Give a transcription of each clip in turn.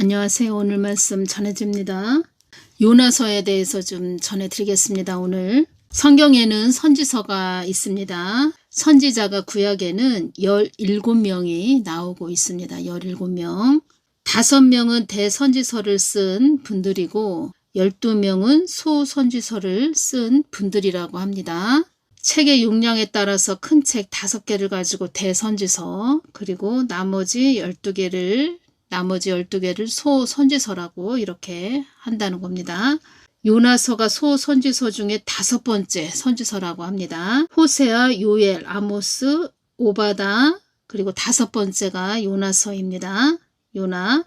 안녕하세요. 오늘 말씀 전해드립니다. 요나서에 대해서 좀 전해드리겠습니다. 오늘 성경에는 선지서가 있습니다. 선지자가 구약에는 17명이 나오고 있습니다. 17명. 5명은 대선지서를 쓴 분들이고 12명은 소선지서를 쓴 분들이라고 합니다. 책의 용량에 따라서 큰 책 5개를 가지고 대선지서, 그리고 나머지 12개를 소선지서라고 이렇게 한다는 겁니다. 요나서가 소선지서 중에 5번째 선지서라고 합니다. 호세아, 요엘, 아모스, 오바다, 그리고 5번째가 요나서입니다. 요나.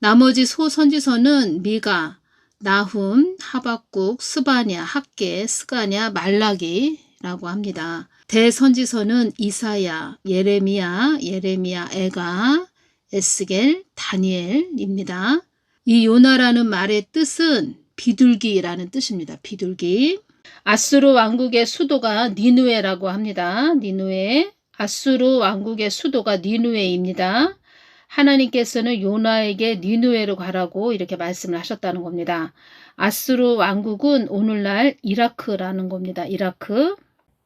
나머지 소선지서는 미가, 나훔, 하박국, 스바냐, 학개, 스가냐, 말라기라고 합니다. 대선지서는 이사야, 예레미야, 에가, 에스겔, 다니엘입니다. 이 요나라는 말의 뜻은 비둘기라는 뜻입니다. 비둘기. 아수르 왕국의 수도가 니누에라고 합니다. 니누에. 아수르 왕국의 수도가 니누에입니다. 하나님께서는 요나에게 니누에로 가라고 이렇게 말씀을 하셨다는 겁니다. 아수르 왕국은 오늘날 이라크라는 겁니다. 이라크.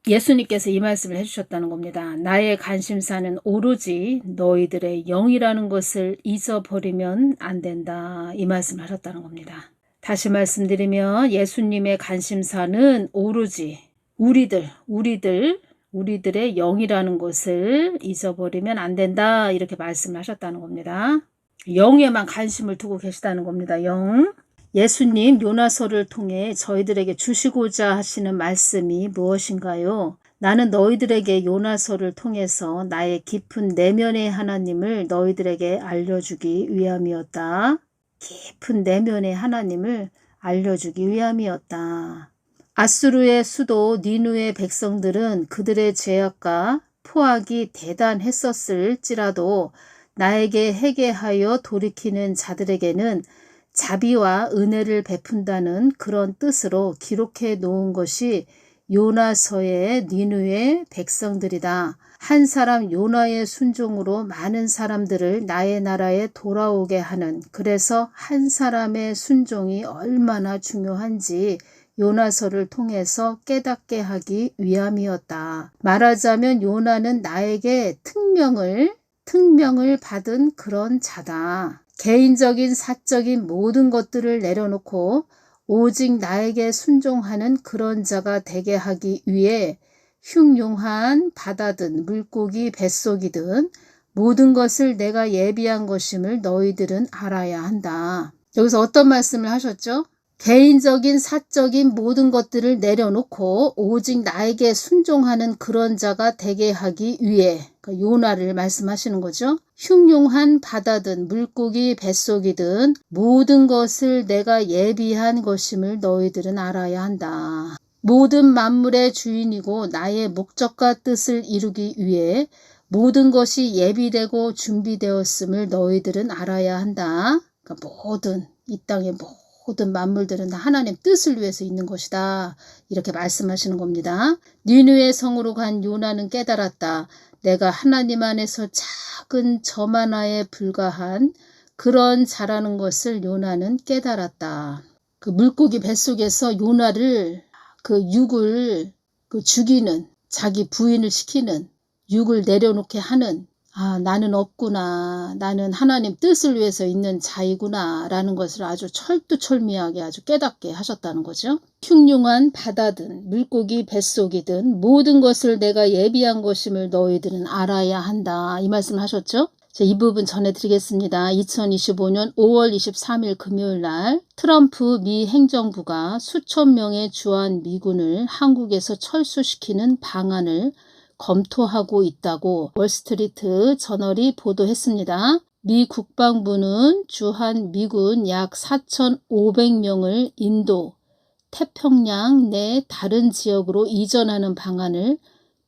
예수님께서 이 말씀을 해주셨다는 겁니다. 나의 관심사는 오로지 너희들의 영이라는 것을 잊어버리면 안 된다. 이 말씀을 하셨다는 겁니다. 다시 말씀드리면 예수님의 관심사는 오로지 우리들의 영이라는 것을 잊어버리면 안 된다. 이렇게 말씀을 하셨다는 겁니다. 영에만 관심을 두고 계시다는 겁니다. 영. 예수님 요나서를 통해 저희들에게 주시고자 하시는 말씀이 무엇인가요? 나는 너희들에게 요나서를 통해서 나의 깊은 내면의 하나님을 너희들에게 알려주기 위함이었다. 깊은 내면의 하나님을 알려주기 위함이었다. 아수르의 수도 니누의 백성들은 그들의 죄악과 포악이 대단했었을지라도 나에게 회개하여 돌이키는 자들에게는 자비와 은혜를 베푼다는 그런 뜻으로 기록해 놓은 것이 요나서의 니누의 백성들이다. 한 사람 요나의 순종으로 많은 사람들을 나의 나라에 돌아오게 하는, 그래서 한 사람의 순종이 얼마나 중요한지 요나서를 통해서 깨닫게 하기 위함이었다. 말하자면 요나는 나에게 특명을 받은 그런 자다. 개인적인 사적인 모든 것들을 내려놓고 오직 나에게 순종하는 그런 자가 되게 하기 위해 흉흉한 바다든 물고기 뱃속이든 모든 것을 내가 예비한 것임을 너희들은 알아야 한다. 여기서 어떤 말씀을 하셨죠? 개인적인 사적인 모든 것들을 내려놓고 오직 나에게 순종하는 그런 자가 되게 하기 위해, 요나를 말씀하시는 거죠. 흉흉한 바다든 물고기 뱃속이든 모든 것을 내가 예비한 것임을 너희들은 알아야 한다. 모든 만물의 주인이고 나의 목적과 뜻을 이루기 위해 모든 것이 예비되고 준비되었음을 너희들은 알아야 한다. 그러니까 이 땅의 모든 만물들은 다 하나님 뜻을 위해서 있는 것이다. 이렇게 말씀하시는 겁니다. 니느웨 성으로 간 요나는 깨달았다. 내가 하나님 안에서 작은 점 하나에 불과한 그런 자라는 것을 요나는 깨달았다. 그 물고기 뱃속에서 요나를 육을 죽이는, 자기 부인을 시키는, 육을 내려놓게 하는, 나는 없구나. 나는 하나님 뜻을 위해서 있는 자이구나. 라는 것을 아주 철두철미하게 아주 깨닫게 하셨다는 거죠. 흉흉한 바다든 물고기 뱃속이든 모든 것을 내가 예비한 것임을 너희들은 알아야 한다. 이 말씀을 하셨죠. 이 부분 전해드리겠습니다. 2025년 5월 23일 금요일 날 트럼프 미 행정부가 수천 명의 주한 미군을 한국에서 철수시키는 방안을 검토하고 있다고 월스트리트 저널이 보도했습니다. 미 국방부는 주한 미군 약 4,500명을 인도, 태평양 내 다른 지역으로 이전하는 방안을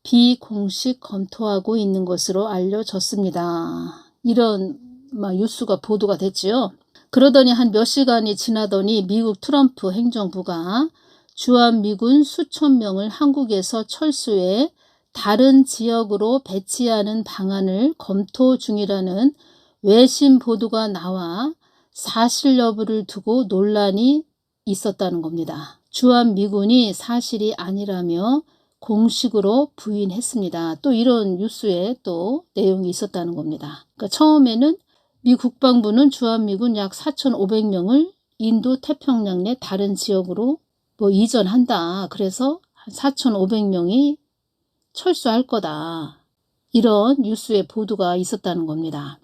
비공식 검토하고 있는 것으로 알려졌습니다. 이런 뉴스가 보도가 됐지요. 그러더니 한 몇 시간이 지나더니 미국 트럼프 행정부가 주한미군 수천 명을 한국에서 철수해 다른 지역으로 배치하는 방안을 검토 중이라는 외신 보도가 나와 사실 여부를 두고 논란이 있었다는 겁니다. 주한미군이 사실이 아니라며 공식으로 부인했습니다. 또 이런 뉴스에 또 내용이 있었다는 겁니다. 그러니까 처음에는 미 국방부는 주한미군 약 4,500명을 인도 태평양 내 다른 지역으로 이전한다. 그래서 4,500명이 철수할 거다. 이런 뉴스의 보도가 있었다는 겁니다.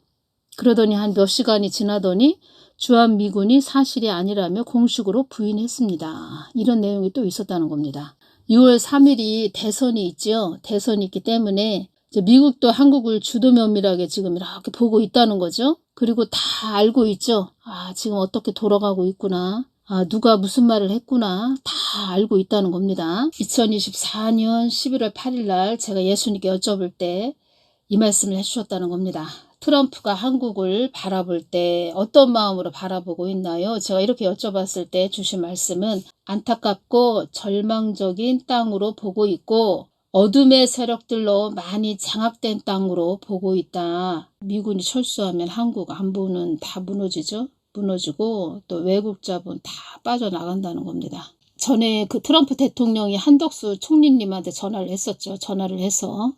그러더니 한 몇 시간이 지나더니 주한미군이 사실이 아니라며 공식으로 부인했습니다. 이런 내용이 또 있었다는 겁니다. 6월 3일이 대선이 있죠. 대선이 있기 때문에 이제 미국도 한국을 주도 면밀하게 지금 이렇게 보고 있다는 거죠. 그리고 다 알고 있죠. 지금 어떻게 돌아가고 있구나. 누가 무슨 말을 했구나. 다 알고 있다는 겁니다. 2024년 11월 8일 날 제가 예수님께 여쭤볼 때 이 말씀을 해주셨다는 겁니다. 트럼프가 한국을 바라볼 때 어떤 마음으로 바라보고 있나요? 제가 이렇게 여쭤봤을 때 주신 말씀은 안타깝고 절망적인 땅으로 보고 있고 어둠의 세력들로 많이 장악된 땅으로 보고 있다. 미군이 철수하면 한국 안보는 다 무너지죠. 무너지고 또 외국 자본 다 빠져나간다는 겁니다. 전에 그 트럼프 대통령이 한덕수 총리님한테 전화를 했었죠. 전화를 해서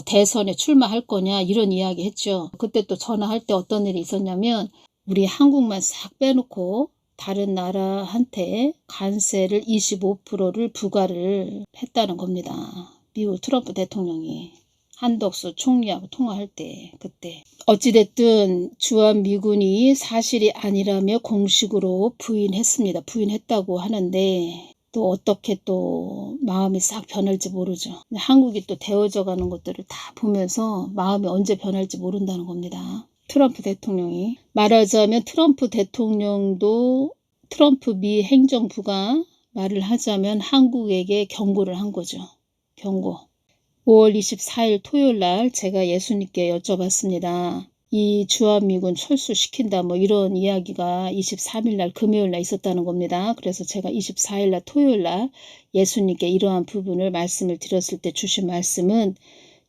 대선에 출마할 거냐 이런 이야기 했죠. 그때 또 전화할 때 어떤 일이 있었냐면 우리 한국만 싹 빼놓고 다른 나라한테 관세를 25%를 부과를 했다는 겁니다. 미국 트럼프 대통령이 한덕수 총리하고 통화할 때 그때 어찌됐든 주한미군이 사실이 아니라며 공식으로 부인했습니다. 부인했다고 하는데 또 어떻게 또 마음이 싹 변할지 모르죠. 한국이 또 데워져 가는 것들을 다 보면서 마음이 언제 변할지 모른다는 겁니다. 트럼프 대통령이 말하자면 트럼프 대통령도 트럼프 미 행정부가 말을 하자면 한국에게 경고를 한 거죠. 경고. 5월 24일 토요일 날 제가 예수님께 여쭤봤습니다. 이 주한미군 철수시킨다 이런 이야기가 23일 날 금요일 날 있었다는 겁니다. 그래서 제가 24일 날 토요일 날 예수님께 이러한 부분을 말씀을 드렸을 때 주신 말씀은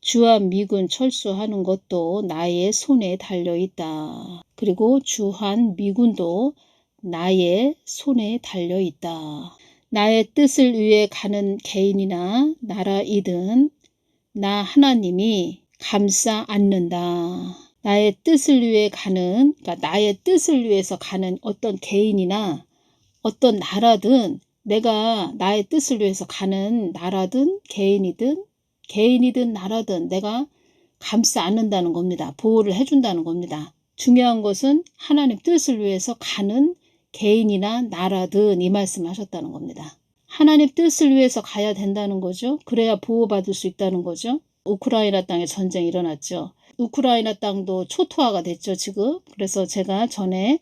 주한미군 철수하는 것도 나의 손에 달려있다. 그리고 주한미군도 나의 손에 달려있다. 나의 뜻을 위해 가는 개인이나 나라이든 나 하나님이 감싸 안는다. 나의 뜻을 위해 가는, 그러니까 나의 뜻을 위해서 가는 어떤 개인이나 어떤 나라든 내가 나의 뜻을 위해서 가는 나라든 개인이든 나라든 내가 감싸 안는다는 겁니다. 보호를 해준다는 겁니다. 중요한 것은 하나님 뜻을 위해서 가는 개인이나 나라든 이 말씀을 하셨다는 겁니다. 하나님 뜻을 위해서 가야 된다는 거죠. 그래야 보호받을 수 있다는 거죠. 우크라이나 땅에 전쟁이 일어났죠. 우크라이나 땅도 초토화가 됐죠, 지금. 그래서 제가 전에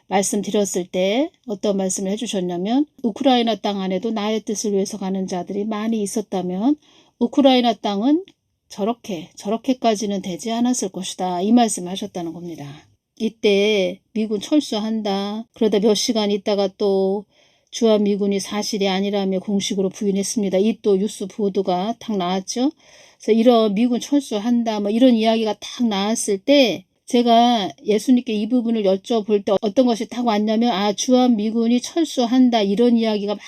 말씀드렸을 때 어떤 말씀을 해주셨냐면 우크라이나 땅 안에도 나의 뜻을 위해서 가는 자들이 많이 있었다면 우크라이나 땅은 저렇게까지는 되지 않았을 것이다. 이 말씀을 하셨다는 겁니다. 이때 미군 철수한다. 그러다 몇 시간 있다가 또 주한미군이 사실이 아니라며 공식으로 부인했습니다. 이 또 뉴스 보도가 딱 나왔죠. 그래서 이런 미군 철수한다 이런 이야기가 딱 나왔을 때 제가 예수님께 이 부분을 여쭤볼 때 어떤 것이 딱 왔냐면 주한미군이 철수한다 이런 이야기가 막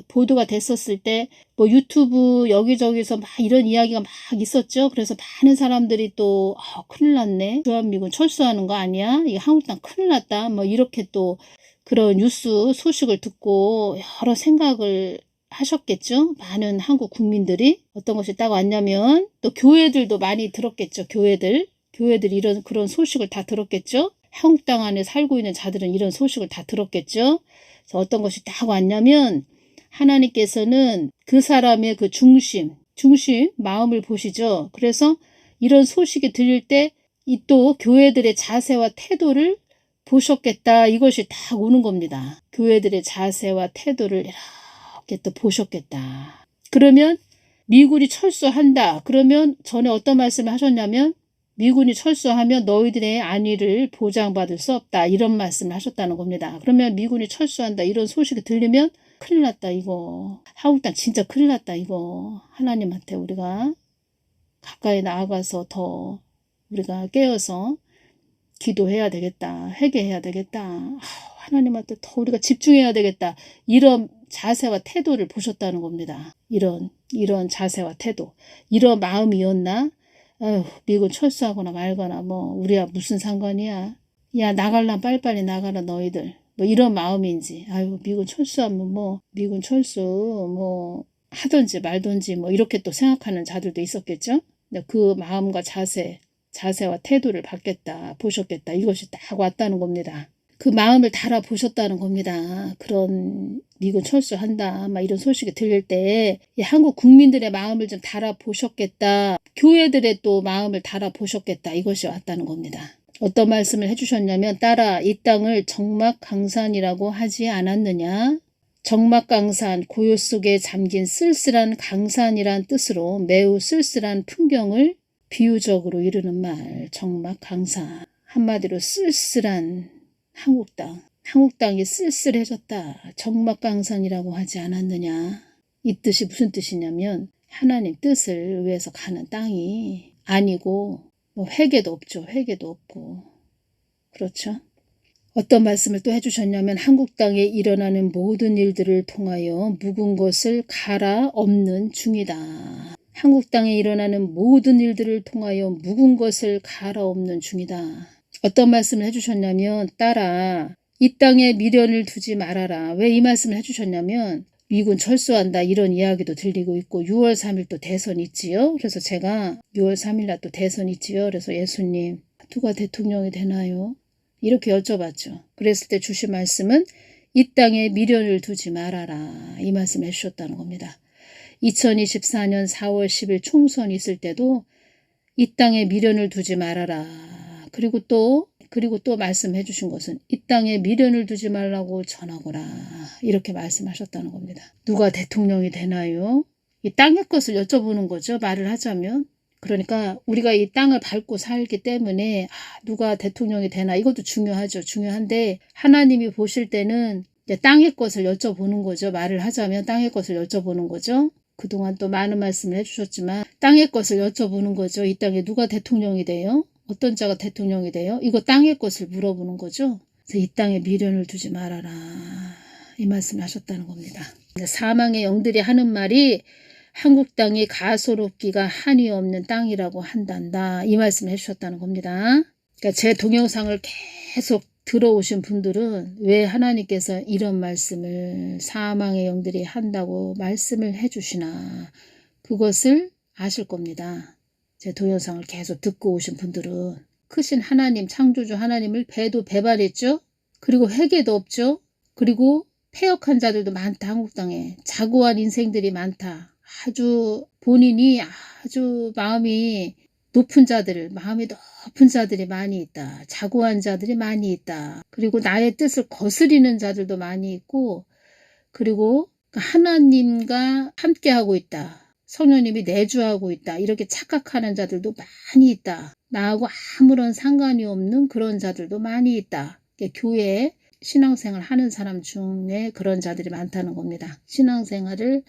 보도가 됐었을 때 유튜브 여기저기서 막 이런 이야기가 막 있었죠. 그래서 많은 사람들이 또 큰일 났네. 주한미군 철수하는 거 아니야? 이게 한국 땅 큰일 났다. 이렇게 또 그런 뉴스 소식을 듣고 여러 생각을 하셨겠죠. 많은 한국 국민들이 어떤 것이 딱 왔냐면 또 교회들도 많이 들었겠죠. 교회들이 그런 소식을 다 들었겠죠. 한국 땅 안에 살고 있는 자들은 이런 소식을 다 들었겠죠. 그래서 어떤 것이 딱 왔냐면 하나님께서는 그 사람의 그 중심 마음을 보시죠. 그래서 이런 소식이 들릴 때 이 또 교회들의 자세와 태도를 보셨겠다. 이것이 딱 오는 겁니다. 교회들의 자세와 태도를 이렇게 또 보셨겠다. 그러면 미군이 철수한다. 그러면 전에 어떤 말씀을 하셨냐면 미군이 철수하면 너희들의 안위를 보장받을 수 없다. 이런 말씀을 하셨다는 겁니다. 그러면 미군이 철수한다. 이런 소식이 들리면 큰일 났다 이거. 한국 땅 진짜 큰일 났다 이거. 하나님한테 우리가 가까이 나아가서 더 우리가 깨어서 기도해야 되겠다. 회개해야 되겠다. 하나님한테 더 우리가 집중해야 되겠다. 이런 자세와 태도를 보셨다는 겁니다. 이런 자세와 태도. 이런 마음이었나? 아유, 미군 철수하거나 말거나 뭐 우리야 무슨 상관이야. 야, 나갈란 빨리빨리 나가라 너희들. 뭐 이런 마음인지. 아유, 미군 철수하면 뭐 미군 철수 뭐 하든지 말든지 뭐 이렇게 또 생각하는 자들도 있었겠죠. 근데 그 마음과 자세와 태도를 보셨겠다. 이것이 딱 왔다는 겁니다. 그 마음을 달아보셨다는 겁니다. 그런 미군 철수한다. 막 이런 소식이 들릴 때 한국 국민들의 마음을 좀 달아보셨겠다. 교회들의 또 마음을 달아보셨겠다. 이것이 왔다는 겁니다. 어떤 말씀을 해주셨냐면 따라 이 땅을 적막강산이라고 하지 않았느냐. 적막강산, 고요 속에 잠긴 쓸쓸한 강산이란 뜻으로 매우 쓸쓸한 풍경을 비유적으로 이르는 말, 적막강산. 한마디로 쓸쓸한 한국땅이 쓸쓸해졌다. 적막강산이라고 하지 않았느냐. 이 뜻이 무슨 뜻이냐면 하나님 뜻을 위해서 가는 땅이 아니고 뭐 회개도 없죠. 회개도 없고. 그렇죠. 어떤 말씀을 또 해주셨냐면 한국 땅에 일어나는 모든 일들을 통하여 묵은 것을 갈아엎는 중이다. 한국 땅에 일어나는 모든 일들을 통하여 묵은 것을 갈아엎는 중이다. 어떤 말씀을 해주셨냐면 따라 이 땅에 미련을 두지 말아라. 왜 이 말씀을 해주셨냐면 미군 철수한다 이런 이야기도 들리고 있고 6월 3일 또 대선 있지요. 그래서 제가 6월 3일 날 또 대선 있지요. 그래서 예수님 누가 대통령이 되나요? 이렇게 여쭤봤죠. 그랬을 때 주신 말씀은 이 땅에 미련을 두지 말아라. 이 말씀을 해주셨다는 겁니다. 2024년 4월 10일 총선이 있을 때도 이 땅에 미련을 두지 말아라. 그리고 또 말씀해 주신 것은 이 땅에 미련을 두지 말라고 전하거라. 이렇게 말씀하셨다는 겁니다. 누가 대통령이 되나요? 이 땅의 것을 여쭤보는 거죠. 말을 하자면. 그러니까 우리가 이 땅을 밟고 살기 때문에 누가 대통령이 되나 이것도 중요하죠. 중요한데 하나님이 보실 때는 땅의 것을 여쭤보는 거죠. 말을 하자면 땅의 것을 여쭤보는 거죠. 그동안 또 많은 말씀을 해주셨지만 땅의 것을 여쭤보는 거죠. 이 땅에 누가 대통령이 돼요? 어떤 자가 대통령이 돼요? 이거 땅의 것을 물어보는 거죠. 그래서 이 땅에 미련을 두지 말아라. 이 말씀을 하셨다는 겁니다. 사망의 영들이 하는 말이 한국 땅이 가소롭기가 한이 없는 땅이라고 한단다. 이 말씀을 해주셨다는 겁니다. 그러니까 제 동영상을 계속 들어오신 분들은 왜 하나님께서 이런 말씀을 사망의 영들이 한다고 말씀을 해주시나 그것을 아실 겁니다. 제 동영상을 계속 듣고 오신 분들은 크신 하나님, 창조주 하나님을 배도 배반했죠. 그리고 회개도 없죠. 그리고 패역한 자들도 많다. 한국 땅에 자고한 인생들이 많다. 아주 본인이 아주 마음이 높은 자들이 많이 있다. 자고한 자들이 많이 있다. 그리고 나의 뜻을 거스리는 자들도 많이 있고 그리고 하나님과 함께하고 있다. 성령님이 내주하고 있다. 이렇게 착각하는 자들도 많이 있다. 나하고 아무런 상관이 없는 그런 자들도 많이 있다. 교회에 신앙생활 하는 사람 중에 그런 자들이 많다는 겁니다. 신앙생활을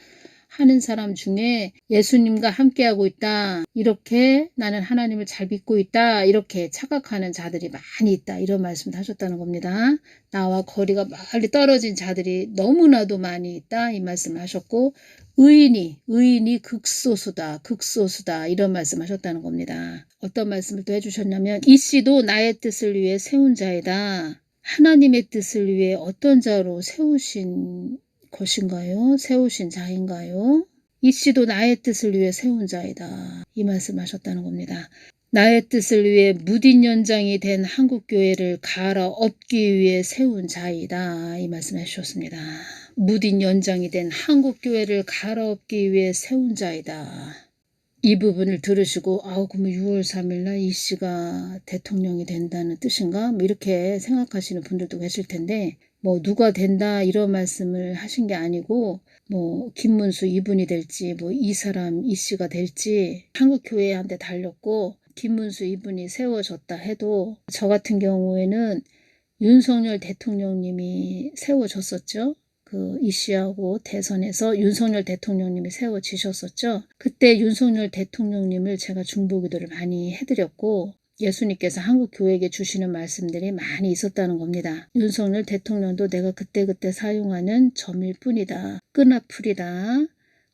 하는 사람 중에 예수님과 함께하고 있다. 이렇게 나는 하나님을 잘 믿고 있다. 이렇게 착각하는 자들이 많이 있다. 이런 말씀을 하셨다는 겁니다. 나와 거리가 멀리 떨어진 자들이 너무나도 많이 있다. 이 말씀을 하셨고 의인이 극소수다. 이런 말씀 하셨다는 겁니다. 어떤 말씀을 또 해주셨냐면 이 씨도 나의 뜻을 위해 세운 자이다. 하나님의 뜻을 위해 어떤 자로 세우신 것인가요? 세우신 자인가요? 이 씨도 나의 뜻을 위해 세운 자이다. 이 말씀하셨다는 겁니다. 나의 뜻을 위해 무딘 연장이 된 한국교회를 갈아엎기 위해 세운 자이다. 이 말씀해 주셨습니다. 무딘 연장이 된 한국교회를 갈아엎기 위해 세운 자이다. 이 부분을 들으시고 그러면 6월 3일 날 이 씨가 대통령이 된다는 뜻인가? 뭐 이렇게 생각하시는 분들도 계실 텐데 누가 된다 이런 말씀을 하신 게 아니고 김문수 이분이 될지 이 씨가 될지 한국교회한테 달렸고 김문수 이분이 세워졌다 해도 저 같은 경우에는 윤석열 대통령님이 세워졌었죠. 이 씨하고 대선에서 윤석열 대통령님이 세워지셨었죠. 그때 윤석열 대통령님을 제가 중보기도를 많이 해드렸고 예수님께서 한국 교회에게 주시는 말씀들이 많이 있었다는 겁니다. 윤석열 대통령도 내가 그때그때 사용하는 점일 뿐이다. 끈아풀이다.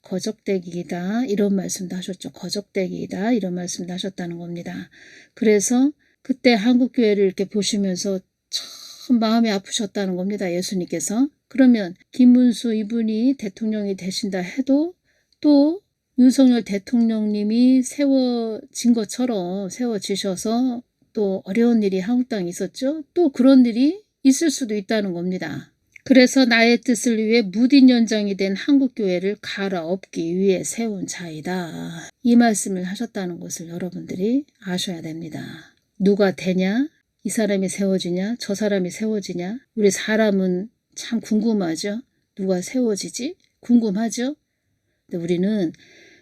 거적대기이다. 이런 말씀도 하셨죠. 거적대기이다. 이런 말씀도 하셨다는 겁니다. 그래서 그때 한국 교회를 이렇게 보시면서 참 마음이 아프셨다는 겁니다. 예수님께서. 그러면 김문수 이분이 대통령이 되신다 해도 또 윤석열 대통령님이 세워진 것처럼 세워지셔서 또 어려운 일이 한국 땅에 있었죠. 또 그런 일이 있을 수도 있다는 겁니다. 그래서 나의 뜻을 위해 무딘 연장이 된 한국교회를 갈아엎기 위해 세운 자이다. 이 말씀을 하셨다는 것을 여러분들이 아셔야 됩니다. 누가 되냐? 이 사람이 세워지냐? 저 사람이 세워지냐? 우리 사람은 참 궁금하죠? 누가 세워지지? 궁금하죠? 근데 우리는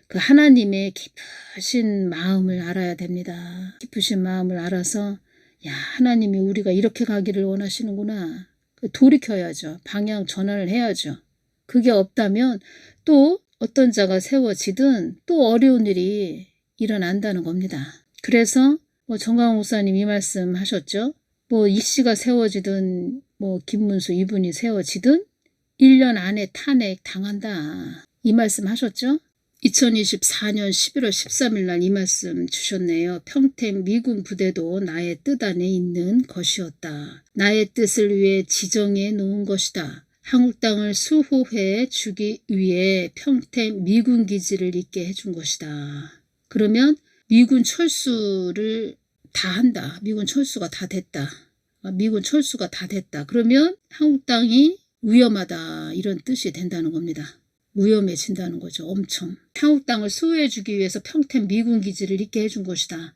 그 하나님의 깊으신 마음을 알아야 됩니다. 깊으신 마음을 알아서 야, 하나님이 우리가 이렇게 가기를 원하시는구나. 돌이켜야죠. 방향 전환을 해야죠. 그게 없다면 또 어떤 자가 세워지든 또 어려운 일이 일어난다는 겁니다. 그래서 정광훈 목사님 이 말씀 하셨죠. 이 씨가 세워지든 김문수 이분이 세워지든 1년 안에 탄핵 당한다. 이 말씀 하셨죠. 2024년 11월 13일 날 이 말씀 주셨네요. 평택 미군 부대도 나의 뜻 안에 있는 것이었다. 나의 뜻을 위해 지정해 놓은 것이다. 한국 땅을 수호해 주기 위해 평택 미군 기지를 있게 해준 것이다. 그러면 미군 철수를 다 한다. 미군 철수가 다 됐다. 미군 철수가 다 됐다. 그러면 한국 땅이 위험하다. 이런 뜻이 된다는 겁니다. 위험해진다는 거죠. 엄청. 한국 땅을 수호해주기 위해서 평택 미군 기지를 있게 해준 것이다.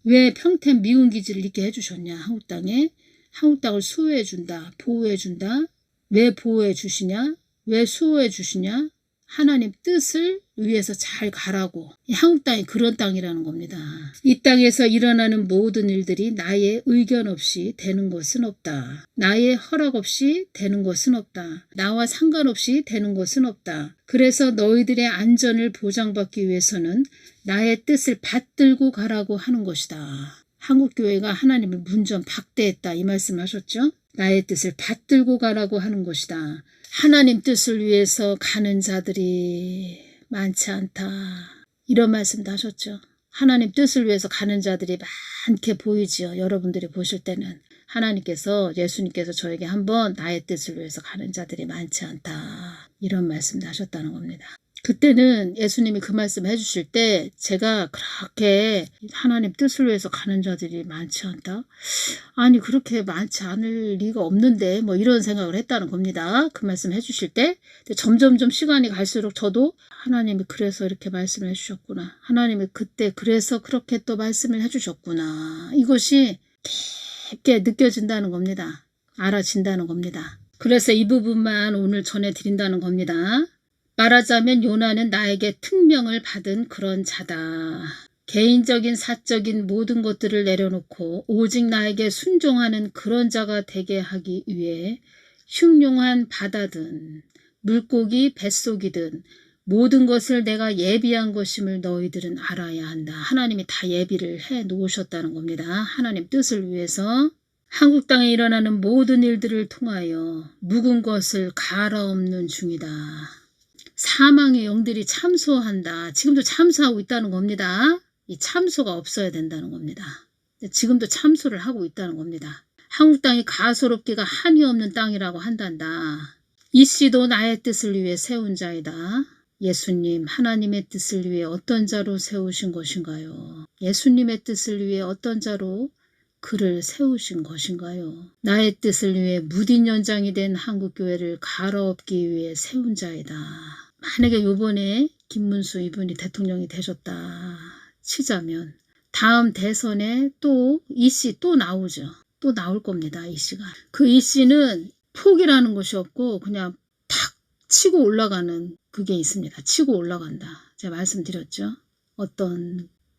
왜 평택 미군 기지를 있게 해주셨냐. 한국 땅에. 한국 땅을 수호해준다. 보호해준다. 왜 보호해주시냐. 왜 수호해주시냐. 하나님 뜻을 위해서 잘 가라고. 한국 땅이 그런 땅이라는 겁니다. 이 땅에서 일어나는 모든 일들이 나의 의견 없이 되는 것은 없다. 나의 허락 없이 되는 것은 없다. 나와 상관없이 되는 것은 없다. 그래서 너희들의 안전을 보장받기 위해서는 나의 뜻을 받들고 가라고 하는 것이다. 한국교회가 하나님을 문전 박대했다. 이 말씀 하셨죠? 나의 뜻을 받들고 가라고 하는 것이다. 하나님 뜻을 위해서 가는 자들이 많지 않다. 이런 말씀도 하셨죠. 하나님 뜻을 위해서 가는 자들이 많게 보이지요. 여러분들이 보실 때는. 하나님께서 예수님께서 저에게 한번 나의 뜻을 위해서 가는 자들이 많지 않다. 이런 말씀도 하셨다는 겁니다. 그때는 예수님이 그 말씀 해주실 때 제가 그렇게 하나님 뜻을 위해서 가는 자들이 많지 않다? 아니 그렇게 많지 않을 리가 없는데 이런 생각을 했다는 겁니다. 그 말씀 해주실 때 점점점 시간이 갈수록 저도 하나님이 그래서 이렇게 말씀을 해주셨구나. 하나님이 그때 그래서 그렇게 또 말씀을 해주셨구나. 이것이 깊게 느껴진다는 겁니다. 알아진다는 겁니다. 그래서 이 부분만 오늘 전해드린다는 겁니다. 말하자면 요나는 나에게 특명을 받은 그런 자다. 개인적인 사적인 모든 것들을 내려놓고 오직 나에게 순종하는 그런 자가 되게 하기 위해 흉흉한 바다든 물고기 뱃속이든 모든 것을 내가 예비한 것임을 너희들은 알아야 한다. 하나님이 다 예비를 해 놓으셨다는 겁니다. 하나님 뜻을 위해서 한국 땅에 일어나는 모든 일들을 통하여 묵은 것을 갈아엎는 중이다. 사망의 영들이 참소한다. 지금도 참소하고 있다는 겁니다. 이 참소가 없어야 된다는 겁니다. 지금도 참소를 하고 있다는 겁니다. 한국 땅이 가소롭기가 한이 없는 땅이라고 한단다. 이 씨도 나의 뜻을 위해 세운 자이다. 예수님, 하나님의 뜻을 위해 어떤 자로 세우신 것인가요? 예수님의 뜻을 위해 어떤 자로 그를 세우신 것인가요? 나의 뜻을 위해 무딘 연장이 된 한국교회를 갈아엎기 위해 세운 자이다. 만약에 요번에 김문수 이분이 대통령이 되셨다 치자면 다음 대선에 또 이 씨 또 나오죠. 또 나올 겁니다. 이 씨가. 그 이 씨는 포기라는 것이 없고 그냥 탁 치고 올라가는 그게 있습니다. 치고 올라간다. 제가 말씀드렸죠.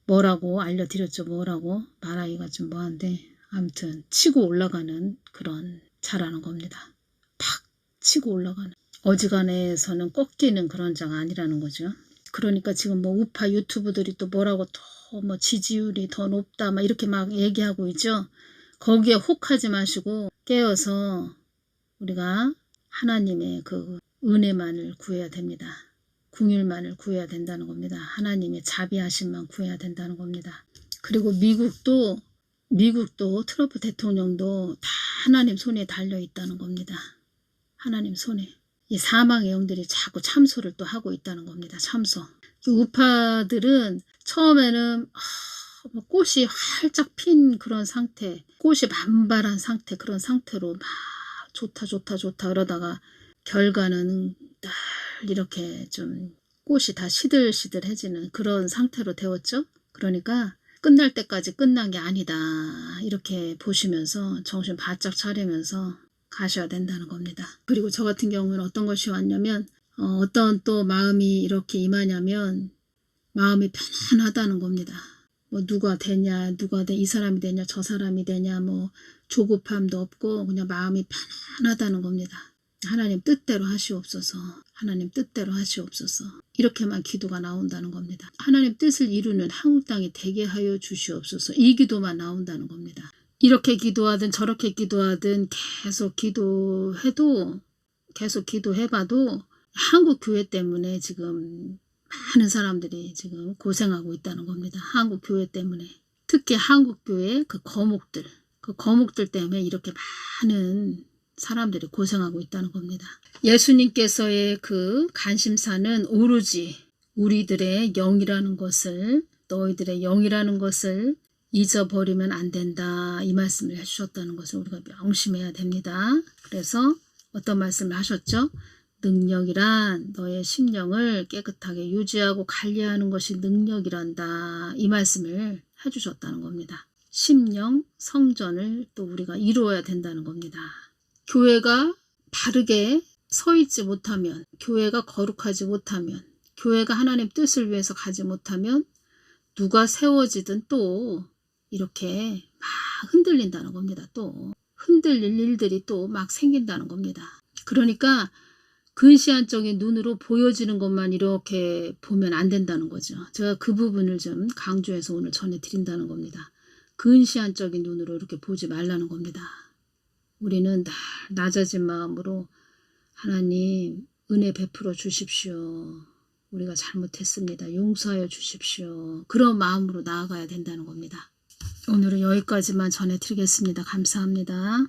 뭐라고 알려드렸죠. 뭐라고 말하기가 좀 뭐한데 아무튼 치고 올라가는 그런 자라는 겁니다. 팍 치고 올라가는. 어지간해서는 꺾이는 그런 자가 아니라는 거죠. 그러니까 지금 우파 유튜브들이 또 뭐라고 또 뭐 지지율이 더 높다 막 이렇게 막 얘기하고 있죠. 거기에 혹하지 마시고 깨어서 우리가 하나님의 그 은혜만을 구해야 됩니다. 긍휼만을 구해야 된다는 겁니다. 하나님의 자비하심만 구해야 된다는 겁니다. 그리고 미국도 트럼프 대통령도 다 하나님 손에 달려 있다는 겁니다. 하나님 손에. 이 사망의 영들이 자꾸 참소를 또 하고 있다는 겁니다. 참소. 우파들은 처음에는 꽃이 활짝 핀 그런 상태, 꽃이 만발한 상태, 그런 상태로 막 좋다 그러다가 결과는 딱 이렇게 좀 꽃이 다 시들시들해지는 그런 상태로 되었죠. 그러니까 끝날 때까지 끝난 게 아니다. 이렇게 보시면서 정신 바짝 차리면서 가셔야 된다는 겁니다. 그리고 저 같은 경우는 어떤 것이 왔냐면 어떤 또 마음이 이렇게 임하냐면 마음이 편안하다는 겁니다. 뭐 누가 되냐, 이 사람이 되냐, 저 사람이 되냐, 뭐 조급함도 없고 그냥 마음이 편안하다는 겁니다. 하나님 뜻대로 하시옵소서. 하나님 뜻대로 하시옵소서. 이렇게만 기도가 나온다는 겁니다. 하나님 뜻을 이루는 한국 땅이 되게 하여 주시옵소서. 이 기도만 나온다는 겁니다. 이렇게 기도하든 저렇게 기도하든 계속 기도해봐도 한국 교회 때문에 지금 많은 사람들이 지금 고생하고 있다는 겁니다. 한국 교회 때문에. 특히 한국 교회 그 거목들 때문에 이렇게 많은 사람들이 고생하고 있다는 겁니다. 예수님께서의 그 관심사는 오로지 우리들의 영이라는 것을, 너희들의 영이라는 것을 잊어버리면 안 된다. 이 말씀을 해주셨다는 것을 우리가 명심해야 됩니다. 그래서 어떤 말씀을 하셨죠? 능력이란 너의 심령을 깨끗하게 유지하고 관리하는 것이 능력이란다. 이 말씀을 해주셨다는 겁니다. 심령 성전을 또 우리가 이루어야 된다는 겁니다. 교회가 바르게 서 있지 못하면, 교회가 거룩하지 못하면, 교회가 하나님 뜻을 위해서 가지 못하면 누가 세워지든 또 이렇게 막 흔들린다는 겁니다. 또 흔들릴 일들이 또 막 생긴다는 겁니다. 그러니까 근시안적인 눈으로 보여지는 것만 이렇게 보면 안 된다는 거죠. 제가 그 부분을 좀 강조해서 오늘 전해드린다는 겁니다. 근시안적인 눈으로 이렇게 보지 말라는 겁니다. 우리는 날 낮아진 마음으로 하나님 은혜 베풀어 주십시오. 우리가 잘못했습니다. 용서하여 주십시오. 그런 마음으로 나아가야 된다는 겁니다. 오늘은 여기까지만 전해드리겠습니다. 감사합니다.